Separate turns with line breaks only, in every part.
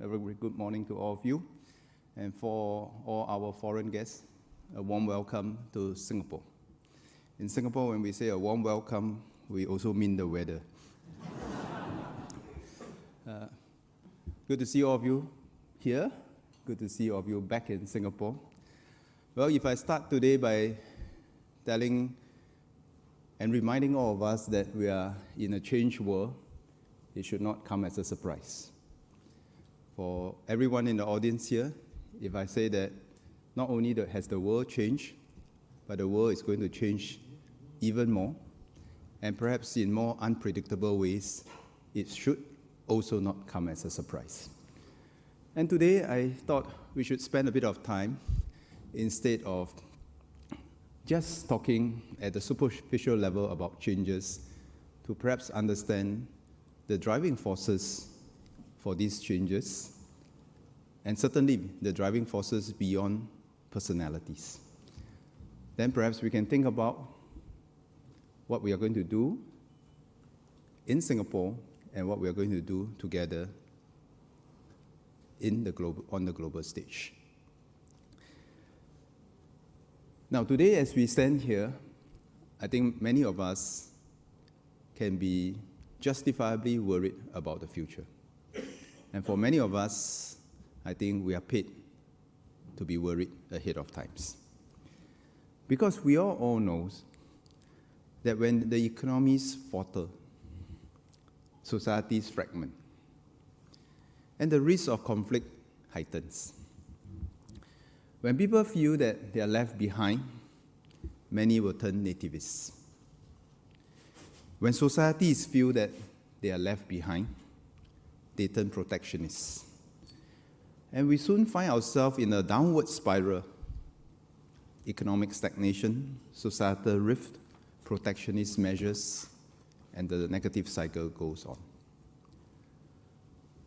A very good morning to all of you. And for all our foreign guests, a warm welcome to Singapore. In Singapore, when we say a warm welcome, we also mean the weather. Good to see all of you here. Good to see all of you back in Singapore. Well, if I start today by telling and reminding all of us that we are in a changed world, it should not come as a surprise. For everyone in the audience here, if I say that not only has the world changed, but the world is going to change even more, and perhaps in more unpredictable ways, it should also not come as a surprise. And today, I thought we should spend a bit of time, instead of just talking at the superficial level about changes, to perhaps understand the driving forces for these changes, and certainly the driving forces beyond personalities. Then perhaps we can think about what we are going to do in Singapore and what we are going to do together on the global stage. Now today, as we stand here, I think many of us can be justifiably worried about the future. And for many of us, I think we are paid to be worried ahead of times. Because we all know that when the economies falter, societies fragment, and the risk of conflict heightens. When people feel that they are left behind, many will turn nativists. When societies feel that they are left behind, they turn protectionists. And we soon find ourselves in a downward spiral: economic stagnation, societal rift, protectionist measures, and the negative cycle goes on.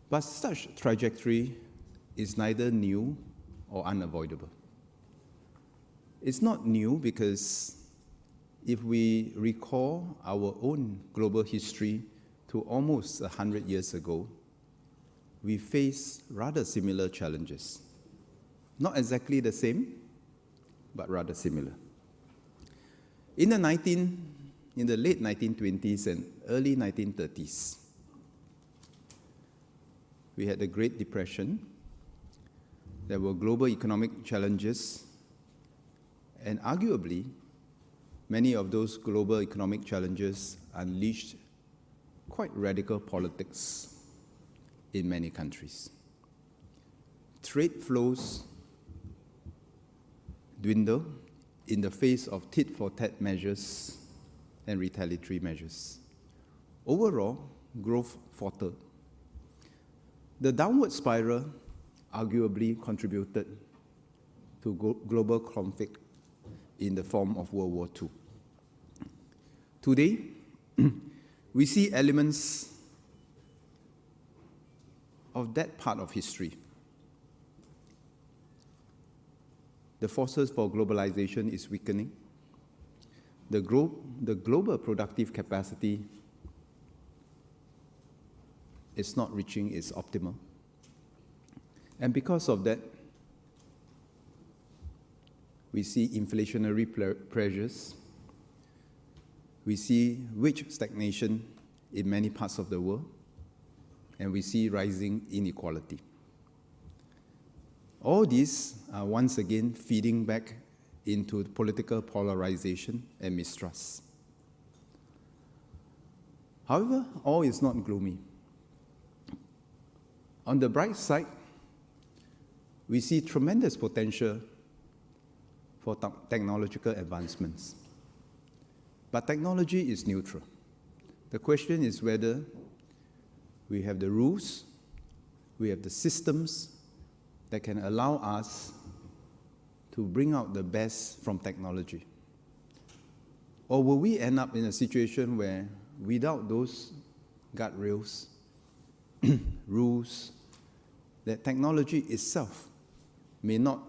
But such trajectory is neither new or unavoidable. It's not new because if we recall our own global history to almost 100 years ago, we face rather similar challenges. Not exactly the same, but rather similar. In the late 1920s and early 1930s, we had the Great Depression. There were global economic challenges, and arguably, many of those global economic challenges unleashed quite radical politics in many countries. Trade flows dwindle in the face of tit-for-tat measures and retaliatory measures. Overall, growth faltered. The downward spiral arguably contributed to global conflict in the form of World War II. Today, we see elements of that part of history. The forces for globalization is weakening. The global productive capacity is not reaching its optimum. And because of that, we see inflationary pressures. We see wage stagnation in many parts of the world, and we see rising inequality. All these are once again feeding back into political polarization and mistrust. However, all is not gloomy. On the bright side, we see tremendous potential for technological advancements. But technology is neutral. The question is whether we have the rules, we have the systems that can allow us to bring out the best from technology. Or will we end up in a situation where, without those guardrails, rules, that technology itself may not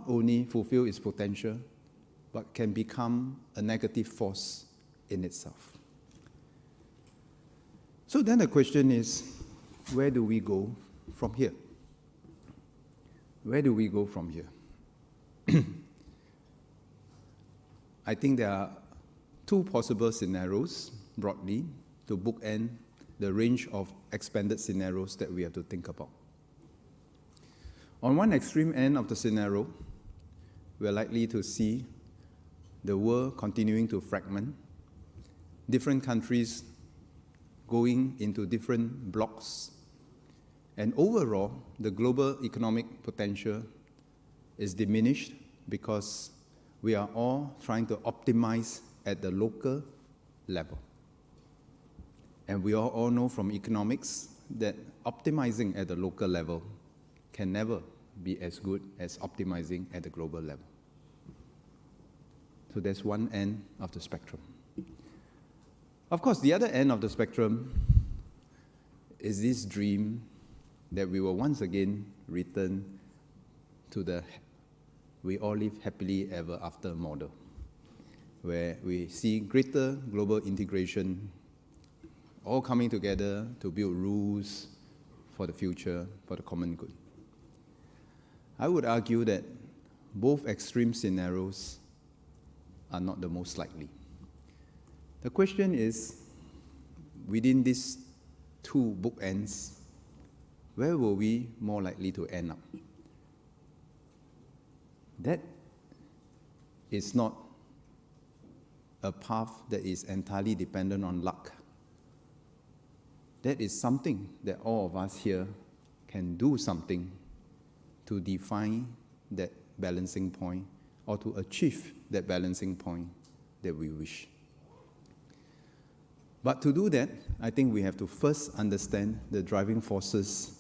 only fulfill its potential, but can become a negative force in itself. So then the question is, where do we go from here? where do we go from here? I think there are two possible scenarios, broadly, to bookend the range of expanded scenarios that we have to think about. On one extreme end of the scenario, we are likely to see the world continuing to fragment, different countries going into different blocks, and overall, the global economic potential is diminished because we are all trying to optimize at the local level. And we all know from economics that optimizing at the local level can never be as good as optimizing at the global level. So that's one end of the spectrum. Of course, the other end of the spectrum is this dream that we will once again return to the we all live happily ever after model, where we see greater global integration, all coming together to build rules for the future, for the common good. I would argue that both extreme scenarios are not the most likely. The question is, within these two bookends, where will we more likely to end up? That is not a path that is entirely dependent on luck. That is something that all of us here can do something to define that balancing point or to achieve that balancing point that we wish. But to do that, I think we have to first understand the driving forces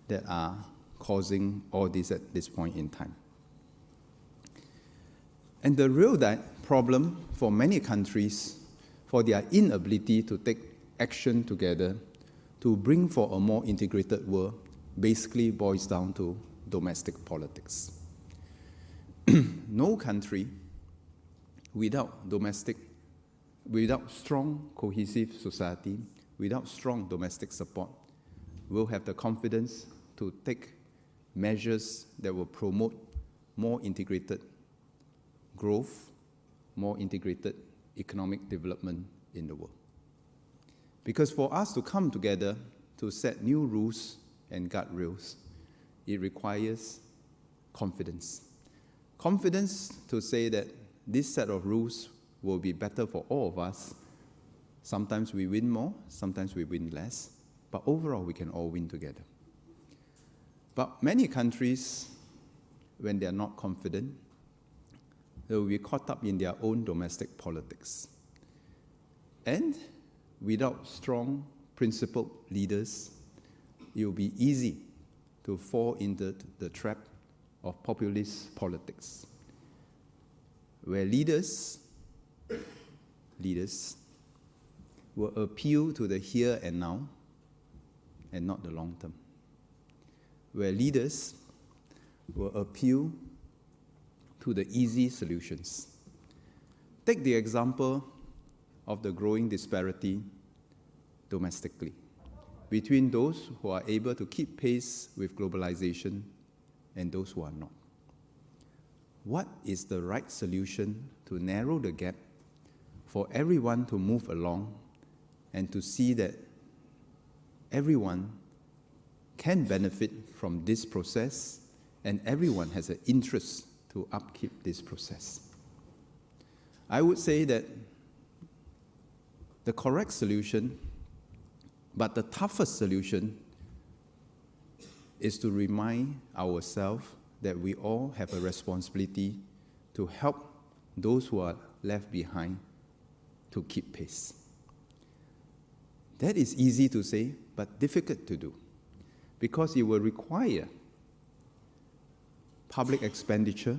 that are causing all this at this point in time. And the real problem for many countries, for their inability to take action together to bring for a more integrated world, basically boils down to domestic politics. No country without strong, cohesive society, without strong domestic support, will have the confidence to take measures that will promote more integrated growth, more integrated economic development in the world. Because for us to come together to set new rules and guardrails, it requires confidence. Confidence to say that this set of rules will be better for all of us. Sometimes we win more, sometimes we win less, but overall we can all win together. But many countries, when they are not confident, they will be caught up in their own domestic politics. And without strong, principled leaders, it will be easy to fall into the trap of populist politics, where leaders will appeal to the here and now and not the long term, where leaders will appeal to the easy solutions. Take the example of the growing disparity domestically between those who are able to keep pace with globalization and those who are not. What is the right solution to narrow the gap for everyone to move along and to see that everyone can benefit from this process and everyone has an interest to upkeep this process? I would say that the correct solution, but the toughest solution, is to remind ourselves that we all have a responsibility to help those who are left behind to keep pace. That is easy to say, but difficult to do, because it will require public expenditure,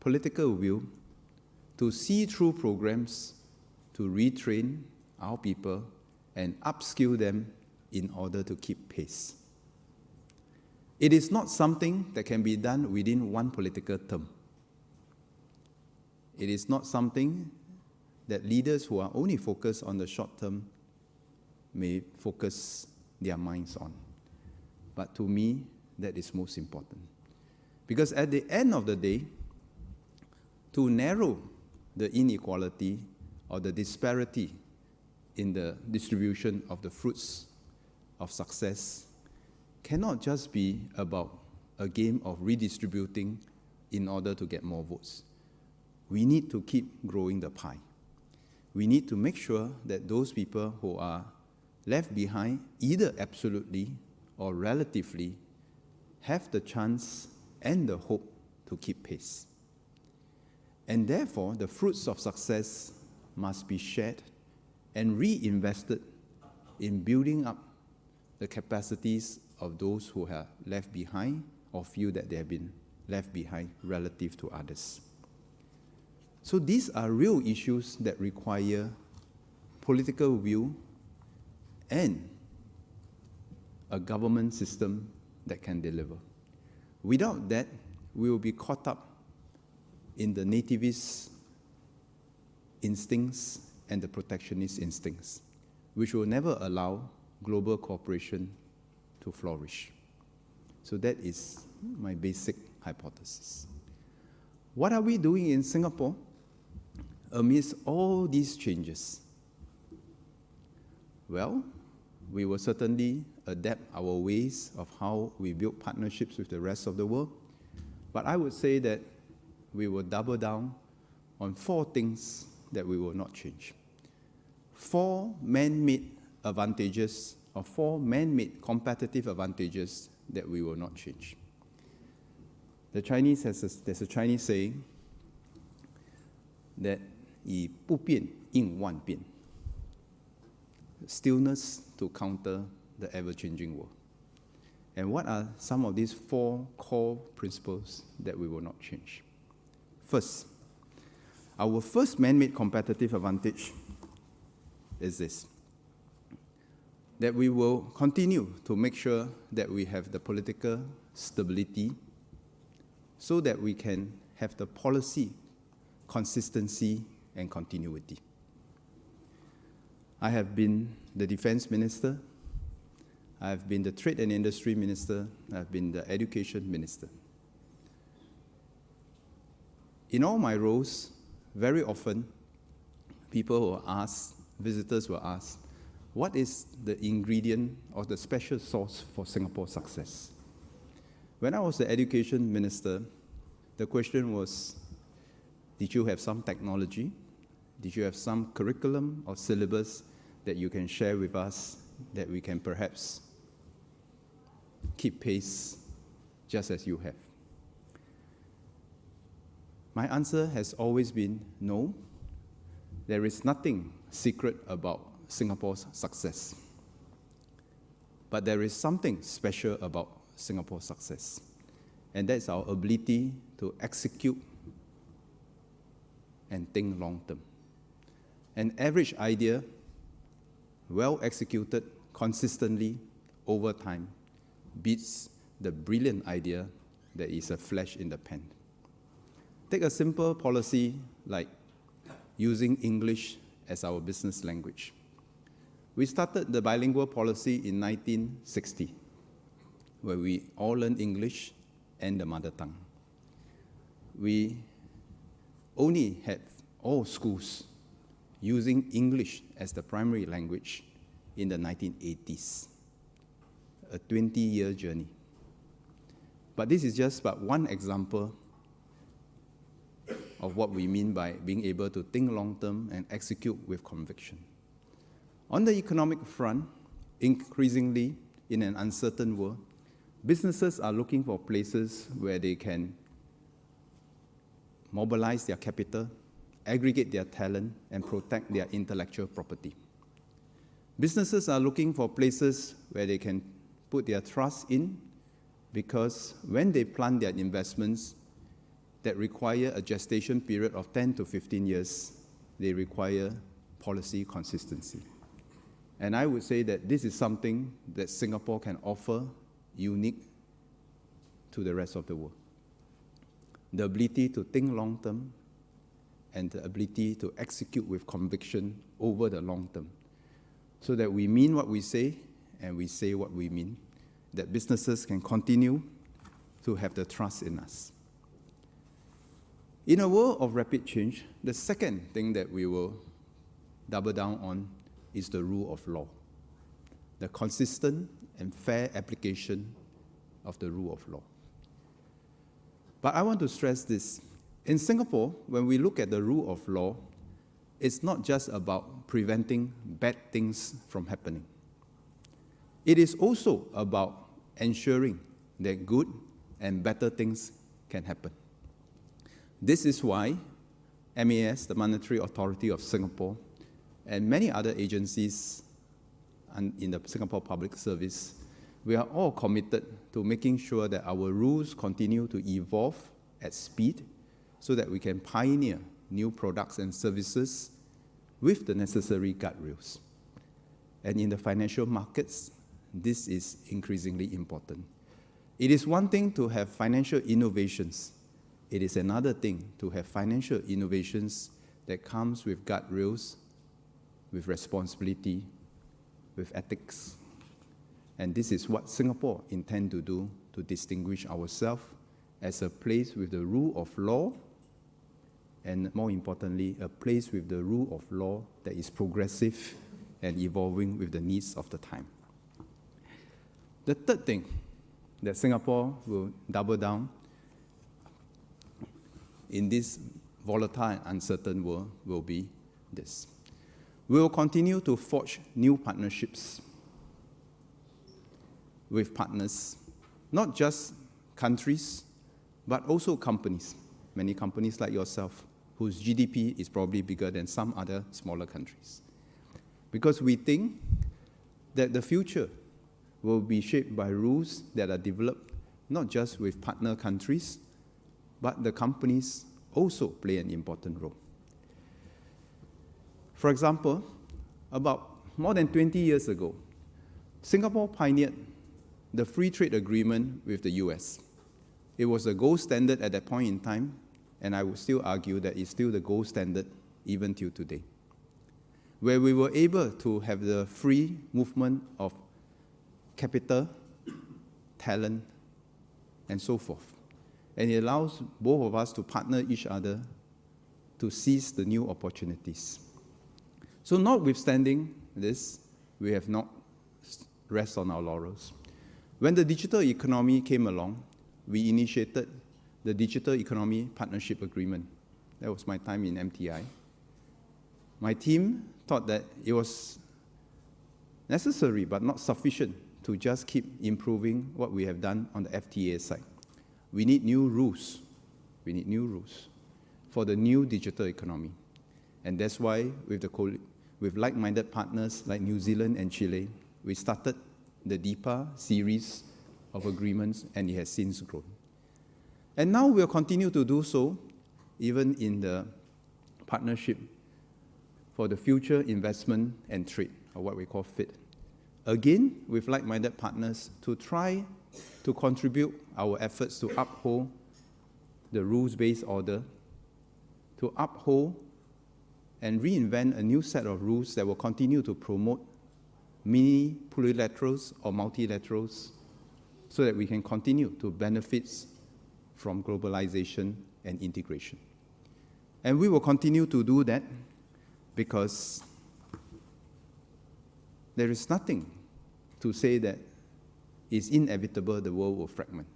political will, to see through programs to retrain our people and upskill them in order to keep pace. It is not something that can be done within one political term. It is not something that leaders who are only focused on the short term may focus their minds on. But to me, that is most important. Because at the end of the day, to narrow the inequality or the disparity in the distribution of the fruits of success cannot just be about a game of redistributing in order to get more votes. We need to keep growing the pie. We need to make sure that those people who are left behind, either absolutely or relatively, have the chance and the hope to keep pace. And therefore, the fruits of success must be shared and reinvested in building up the capacities of those who are left behind or feel that they have been left behind relative to others. So these are real issues that require political will and a government system that can deliver. Without that, we will be caught up in the nativist instincts and the protectionist instincts, which will never allow global cooperation to flourish. So that is my basic hypothesis. What are we doing in Singapore amidst all these changes? Well, we will certainly adapt our ways of how we build partnerships with the rest of the world. But I would say that we will double down on 4 things that we will not change. 4 man-made advantages, or 4 man-made competitive advantages that we will not change. There's a Chinese saying that 以不变应万变. Stillness to counter the ever-changing world. And what are some of these 4 core principles that we will not change? First, our first man-made competitive advantage is this, that we will continue to make sure that we have the political stability so that we can have the policy consistency and continuity. I have been the defense minister, I have been the trade and industry minister, I have been the education minister. In all my roles, very often, people will ask, visitors will ask, what is the ingredient or the special sauce for Singapore's success? When I was the education minister, the question was, did you have some technology? Did you have some curriculum or syllabus that you can share with us that we can perhaps keep pace just as you have? My answer has always been no. There is nothing secret about Singapore's success. But there is something special about Singapore's success, and that's our ability to execute and think long term. An average idea, well executed consistently over time, beats the brilliant idea that is a flash in the pan. Take a simple policy like using English as our business language. We started the bilingual policy in 1960, where we all learned English and the mother tongue. We only had all schools using English as the primary language in the 1980s, a 20-year journey. But this is just but one example of what we mean by being able to think long-term and execute with conviction. On the economic front, increasingly in an uncertain world, businesses are looking for places where they can mobilize their capital, aggregate their talent, and protect their intellectual property. Businesses are looking for places where they can put their trust in, because when they plan their investments that require a gestation period of 10 to 15 years, they require policy consistency. And I would say that this is something that Singapore can offer unique to the rest of the world. The ability to think long term and the ability to execute with conviction over the long term, so that we mean what we say and we say what we mean, that businesses can continue to have the trust in us. In a world of rapid change, the second thing that we will double down on is the rule of law, the consistent and fair application of the rule of law. But I want to stress this. In Singapore, when we look at the rule of law, it's not just about preventing bad things from happening. It is also about ensuring that good and better things can happen. This is why MAS, the Monetary Authority of Singapore, and many other agencies in the Singapore Public Service, we are all committed to making sure that our rules continue to evolve at speed so that we can pioneer new products and services with the necessary guardrails. And in the financial markets, this is increasingly important. It is one thing to have financial innovations. It is another thing to have financial innovations that comes with guardrails, with responsibility, with ethics. And this is what Singapore intends to do to distinguish ourselves as a place with the rule of law, and more importantly, a place with the rule of law that is progressive and evolving with the needs of the time. The third thing that Singapore will double down in this volatile and uncertain world will be this. We will continue to forge new partnerships with partners, not just countries, but also companies, many companies like yourself, whose GDP is probably bigger than some other smaller countries. Because we think that the future will be shaped by rules that are developed not just with partner countries, but the companies also play an important role. For example, about more than 20 years ago, Singapore pioneered the free trade agreement with the US. It was a gold standard at that point in time, and I would still argue that it's still the gold standard even till today, where we were able to have the free movement of capital, talent, and so forth. And it allows both of us to partner each other to seize the new opportunities. So notwithstanding this, we have not rest on our laurels. When the digital economy came along, we initiated the Digital Economy Partnership Agreement. That was my time in MTI. My team thought that it was necessary but not sufficient to just keep improving what we have done on the FTA side. We need new rules. We need new rules for the new digital economy. And that's why with like-minded partners like New Zealand and Chile, we started the DIPA series of agreements, and it has since grown. And now we'll continue to do so, even in the partnership for the future investment and trade, or what we call FIT. Again, with like-minded partners to try to contribute our efforts to uphold the rules-based order, to uphold and reinvent a new set of rules that will continue to promote mini plurilaterals or multilaterals so that we can continue to benefit from globalization and integration. And we will continue to do that because there is nothing to say that it's inevitable the world will fragment.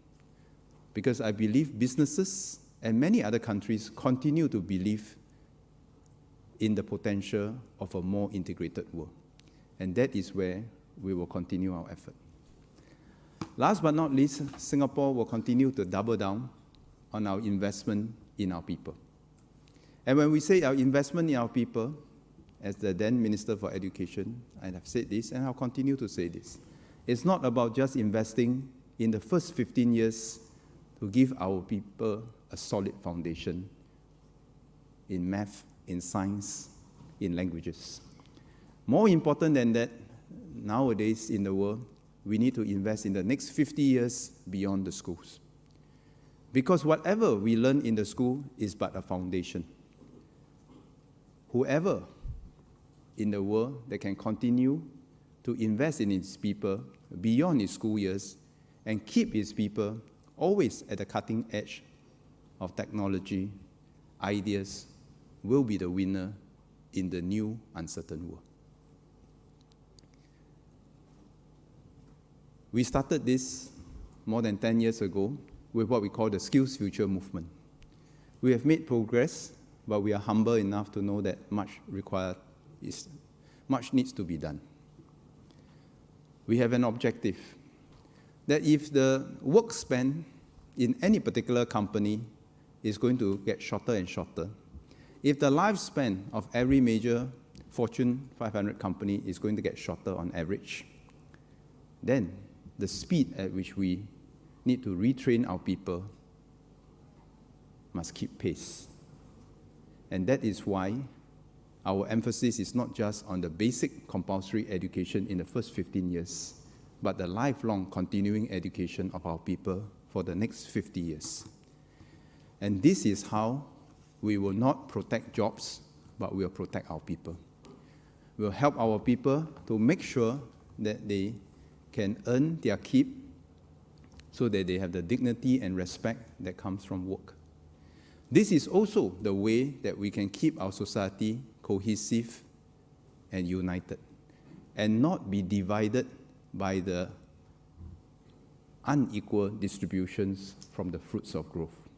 Because I believe businesses and many other countries continue to believe in the potential of a more integrated world. And that is where we will continue our effort. Last but not least, Singapore will continue to double down on our investment in our people. And when we say our investment in our people, as the then Minister for Education, I have said this, and I'll continue to say this. It's not about just investing in the first 15 years to give our people a solid foundation in math, in science, in languages. More important than that, nowadays in the world, we need to invest in the next 50 years beyond the schools. Because whatever we learn in the school is but a foundation. Whoever in the world that can continue to invest in its people beyond its school years and keep its people always at the cutting edge of technology, ideas will be the winner in the new uncertain world. We started this more than 10 years ago with what we call the Skills Future movement. We have made progress, but we are humble enough to know that much needs to be done. We have an objective that if the work span in any particular company is going to get shorter and shorter, if the lifespan of every major Fortune 500 company is going to get shorter on average, then the speed at which we need to retrain our people must keep pace. And that is why our emphasis is not just on the basic compulsory education in the first 15 years, but the lifelong continuing education of our people for the next 50 years. And this is how we will not protect jobs, but we will protect our people. We'll help our people to make sure that they can earn their keep so that they have the dignity and respect that comes from work. This is also the way that we can keep our society cohesive and united, and not be divided by the unequal distributions from the fruits of growth.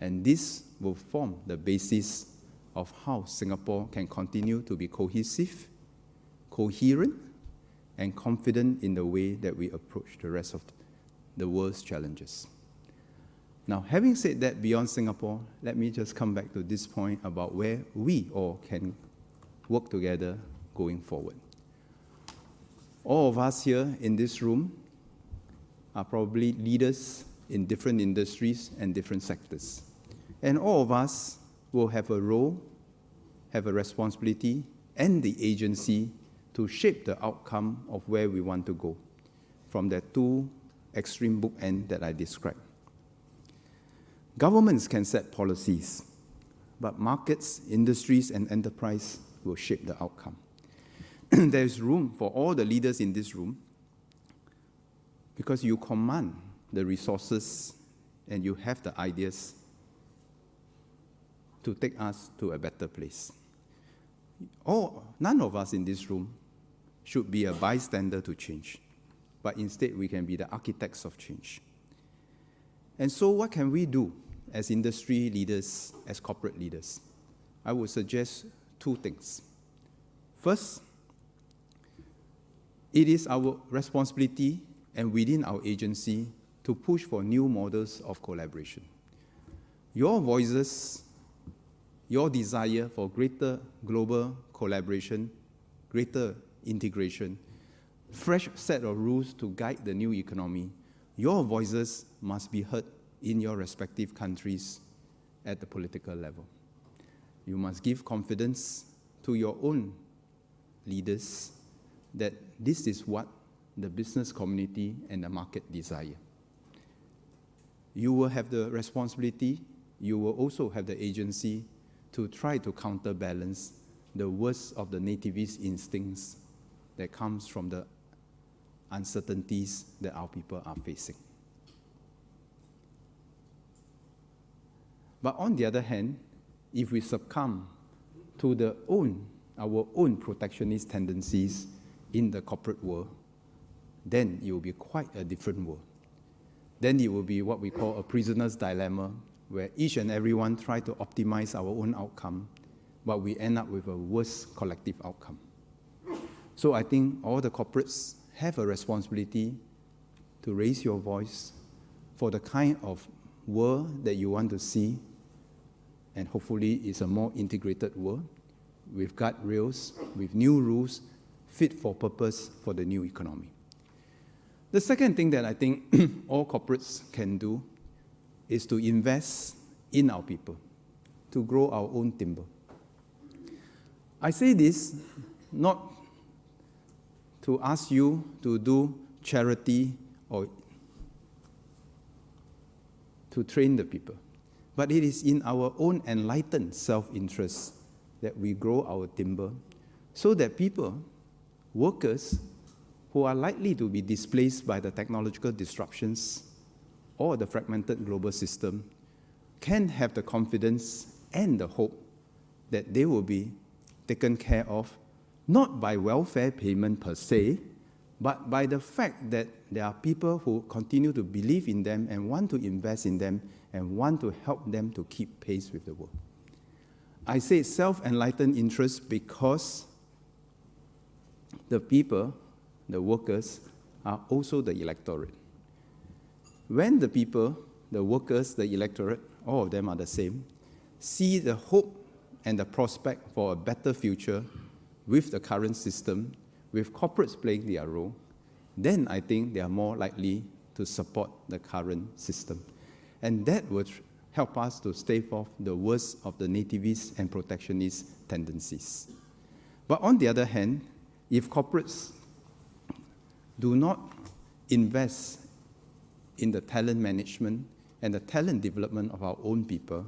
And this will form the basis of how Singapore can continue to be cohesive, coherent, and confident in the way that we approach the rest of the world's challenges. Now, having said that, beyond Singapore, let me just come back to this point about where we all can work together going forward. All of us here in this room are probably leaders in different industries and different sectors. And all of us will have a role, have a responsibility, and the agency to shape the outcome of where we want to go from that two extreme bookend that I described. Governments can set policies, but markets, industries, and enterprise will shape the outcome. There is room for all the leaders in this room because you command the resources and you have the ideas to take us to a better place. None of us in this room should be a bystander to change, but instead we can be the architects of change. And so what can we do as industry leaders, as corporate leaders? I would suggest two things. First, it is our responsibility and within our agency to push for new models of collaboration. Your voices, your desire for greater global collaboration, greater integration, fresh set of rules to guide the new economy, your voices must be heard in your respective countries at the political level. You must give confidence to your own leaders that this is what the business community and the market desire. You will have the responsibility, you will also have the agency to try to counterbalance the worst of the nativist instincts that comes from the uncertainties that our people are facing. But on the other hand, if we succumb to our own protectionist tendencies in the corporate world, then it will be quite a different world. Then it will be what we call a prisoner's dilemma, where each and everyone try to optimize our own outcome, but we end up with a worse collective outcome. So I think all the corporates have a responsibility to raise your voice for the kind of world that you want to see, and hopefully it's a more integrated world with guardrails, with new rules, fit for purpose for the new economy. The second thing that I think all corporates can do is to invest in our people, to grow our own timber. I say this not to ask you to do charity or to train the people, but it is in our own enlightened self-interest that we grow our timber so that people, workers, who are likely to be displaced by the technological disruptions or the fragmented global system can have the confidence and the hope that they will be taken care of, not by welfare payment per se, but by the fact that there are people who continue to believe in them and want to invest in them and want to help them to keep pace with the world. I say self-enlightened interest because the people, the workers, are also the electorate. When the people, the workers, the electorate, all of them are the same, see the hope and the prospect for a better future with the current system, with corporates playing their role, then I think they are more likely to support the current system. And that would help us to stave off the worst of the nativist and protectionist tendencies. But on the other hand, if corporates do not invest in the talent management and the talent development of our own people,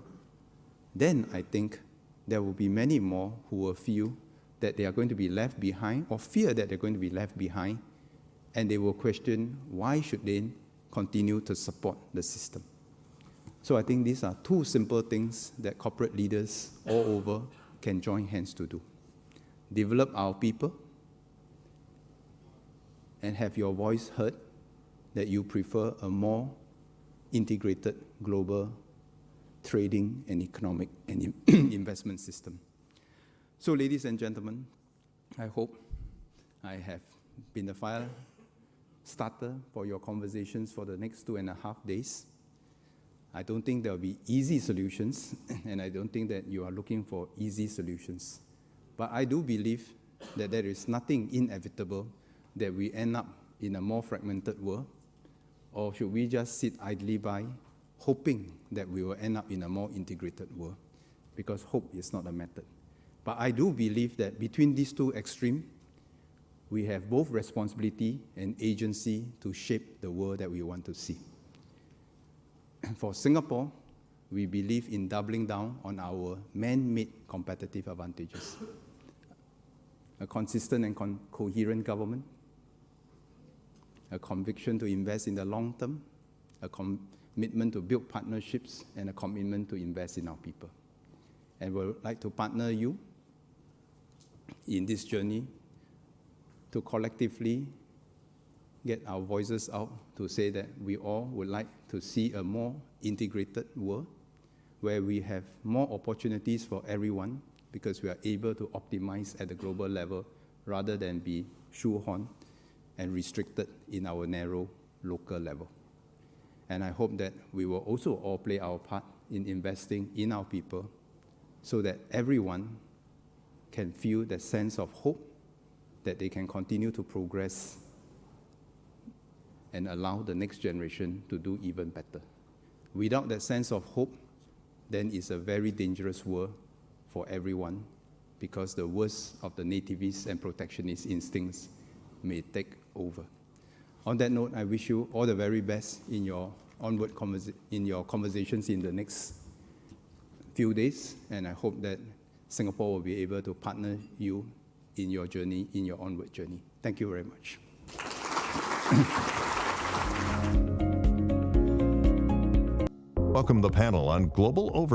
then I think there will be many more who will feel that they are going to be left behind or fear that they're going to be left behind, and they will question why should they continue to support the system. So I think these are two simple things that corporate leaders all over can join hands to do. Develop our people and have your voice heard that you prefer a more integrated global trading and economic and investment system. So, ladies and gentlemen, I hope I have been the fire starter for your conversations for the next 2.5 days. I don't think there will be easy solutions, and I don't think that you are looking for easy solutions. But I do believe that there is nothing inevitable that we end up in a more fragmented world, or should we just sit idly by, hoping that we will end up in a more integrated world, because hope is not a method. But I do believe that between these two extremes, we have both responsibility and agency to shape the world that we want to see. For Singapore, we believe in doubling down on our man-made competitive advantages. A consistent and coherent government, a conviction to invest in the long term, a commitment to build partnerships, and a commitment to invest in our people. And we would like to partner you in this journey to collectively get our voices out to say that we all would like to see a more integrated world where we have more opportunities for everyone because we are able to optimize at the global level rather than be shoehorned and restricted in our narrow local level. And I hope that we will also all play our part in investing in our people so that everyone can feel that sense of hope that they can continue to progress and allow the next generation to do even better. Without that sense of hope, then it's a very dangerous world for everyone because the worst of the nativist and protectionist instincts may take over. On that note, I wish you all the very best in your onward conversations in the next few days, and I hope that Singapore will be able to partner you in your journey, in your onward journey. Thank you very much.
Welcome to the panel on Global Overview.